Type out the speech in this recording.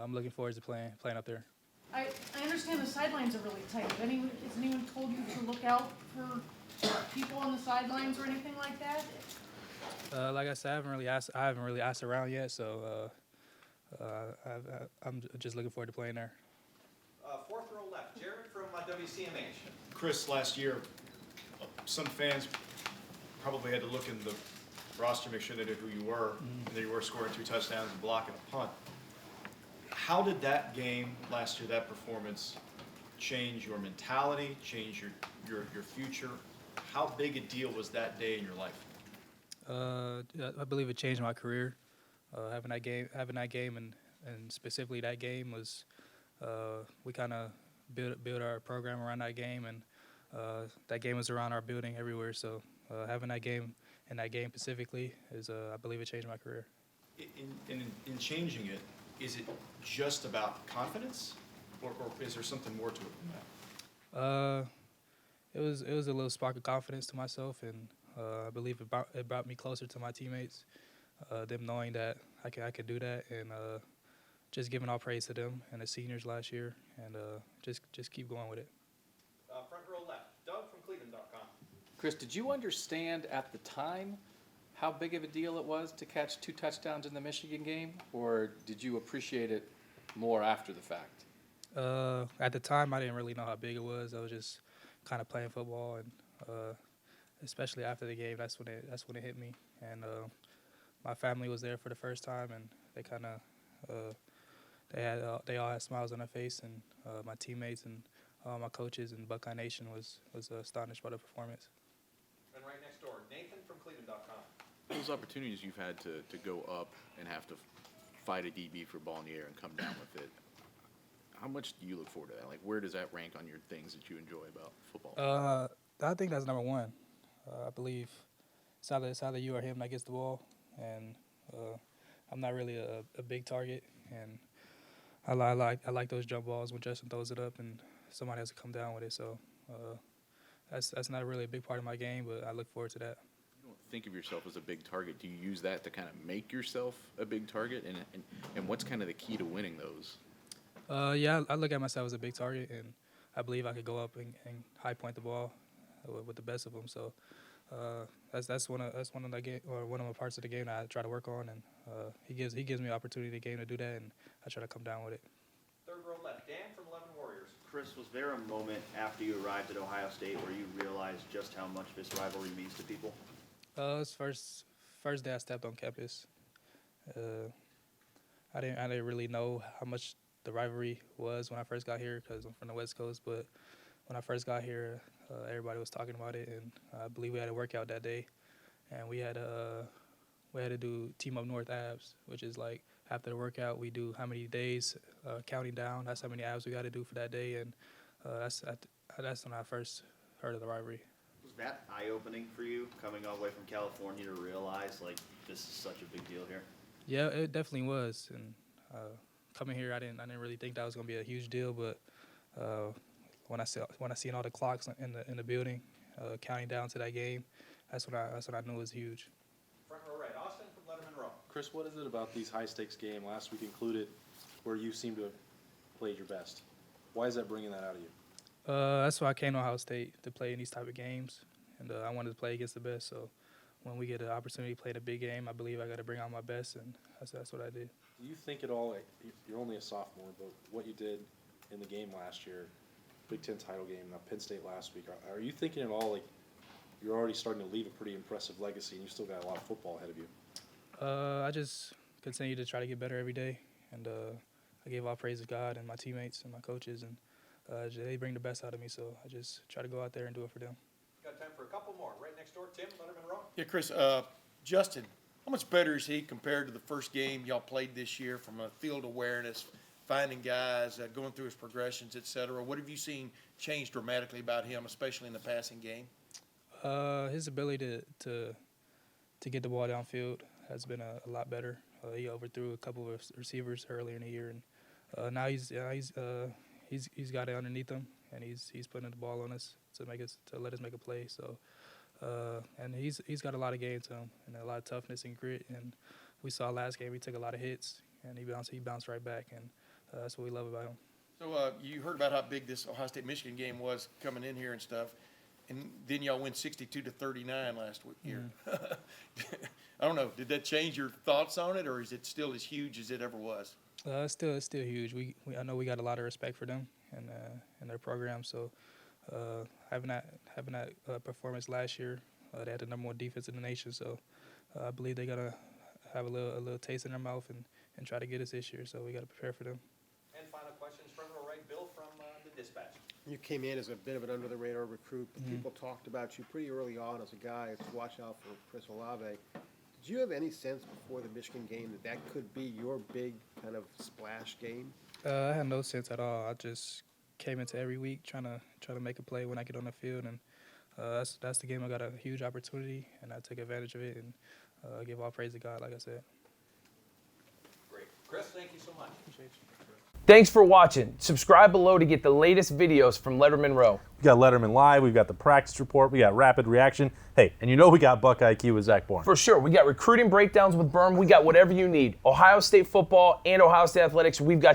I'm looking forward to playing up there. I understand the sidelines are really tight. Has anyone told you to look out for people on the sidelines or anything like that? Like I said, I haven't really asked around yet, so I'm just looking forward to playing there. Fourth row left, Jared from WCMH. Chris, last year, some fans probably had to look in the roster, make sure they knew who you were, and that you were scoring 2 touchdowns and blocking a punt. How did that game last year, that performance, change your mentality, change your future? How big a deal was that day in your life? I believe it changed my career. Having that game, and specifically that game was we kind of build our program around that game, and that game was around our building everywhere. So having that game and that game specifically is, I believe, it changed my career. In changing it, is it just about confidence, or is there something more to it than that? It was a little spark of confidence to myself, and I believe it brought me closer to my teammates. Them knowing that I could do that, and just giving all praise to them and the seniors last year, and just keep going with it. Front row left, Doug from Cleveland.com. Chris, did you understand at the time how big of a deal it was to catch 2 touchdowns in the Michigan game, or did you appreciate it more after the fact? At the time, I didn't really know how big it was. I was just kind of playing football, and especially after the game, that's when it hit me. And my family was there for the first time, and they kind of they all had smiles on their face, and my teammates and my coaches and Buckeye Nation was astonished by the performance. And right next door, Nathan from Cleveland.com. Those opportunities you've had to go up and have to fight a DB for ball in the air and come down with it, how much do you look forward to that? Like, where does that rank on your things that you enjoy about football? I think that's number one. I believe it's either you or him that gets the ball, and I'm not really a big target, and I like those jump balls when Justin throws it up and somebody has to come down with it. So that's not really a big part of my game, but I look forward to that. You don't think of yourself as a big target. Do you use that to kind of make yourself a big target? And what's kind of the key to winning those? Yeah, I look at myself as a big target, and I believe I could go up and high point the ball with the best of them. So that's one of the game, or one of the parts of the game that I try to work on, and he gives me an opportunity in the game to do that, and I try to come down with it. Third row left, Dan from 11 Warriors. Chris, was there a moment after you arrived at Ohio State where you realized just how much this rivalry means to people? It's first day I stepped on campus. I didn't really know how much the rivalry was when I first got here because I'm from the West Coast. But when I first got here, everybody was talking about it, and I believe we had a workout that day, and we had to do Team Up North abs, which is like after the workout we do how many days counting down. That's how many abs we got to do for that day, and that's when I first heard of the rivalry. Was that eye-opening for you, coming all the way from California to realize, like, this is such a big deal here? Yeah, it definitely was, and coming here, I didn't really think that was gonna be a huge deal, but when I seen all the clocks in the building counting down to that game, that's when I knew it was huge. Front row right, Austin from Lettermen Row. Chris, what is it about these high-stakes games, last week included, where you seem to have played your best? Why is that bringing that out of you? That's why I came to Ohio State, to play in these type of games, and I wanted to play against the best. So when we get an opportunity to play in a big game, I believe I got to bring out my best, and that's what I did. Do you think at all, like, you're only a sophomore, but what you did in the game last year, Big Ten title game, now Penn State last week, are you thinking at all, like, you're already starting to leave a pretty impressive legacy and you still got a lot of football ahead of you? I just continue to try to get better every day, and I give all praise to God and my teammates and my coaches, and they bring the best out of me, so I just try to go out there and do it for them. Got time for a couple more. Right next door, Tim, Lettermen Row. Yeah, Chris, Justin, how much better is he compared to the first game y'all played this year from a field awareness, finding guys, going through his progressions, et cetera? What have you seen change dramatically about him, especially in the passing game? His ability to get the ball downfield has been a lot better. He overthrew a couple of receivers earlier in the year, and now he's got it underneath him, and he's putting the ball on us to let us make a play. So, and he's got a lot of game to him and a lot of toughness and grit. And we saw last game he took a lot of hits, and he bounced right back. And that's what we love about him. So you heard about how big this Ohio State-Michigan game was coming in here and stuff, and then y'all win 62-39 last week here. I don't know. Did that change your thoughts on it, or is it still as huge as it ever was? It's still huge. I know we got a lot of respect for them and their program. So having that performance last year, they had the #1 defense in the nation. So I believe they're gonna have a little taste in their mouth and try to get us this year. So we got to prepare for them. And final questions from the right, Bill from the Dispatch. You came in as a bit of an under-the-radar recruit, but people talked about you pretty early on as a guy to watch out for Chris Olave. Did you have any sense before the Michigan game that could be your big kind of splash game? I had no sense at all. I just came into every week trying to make a play when I get on the field, and that's the game I got a huge opportunity, and I took advantage of it, and give all praise to God, like I said. Great. Chris, thank you so much. Appreciate you. Thanks for watching. Subscribe below to get the latest videos from Lettermen Row. We got Letterman Live, we've got the practice report, we got rapid reaction. Hey, and you know we got Buckeye IQ with Zach Bourne. For sure. We got recruiting breakdowns with Berm. We got whatever you need. Ohio State football and Ohio State athletics. We've got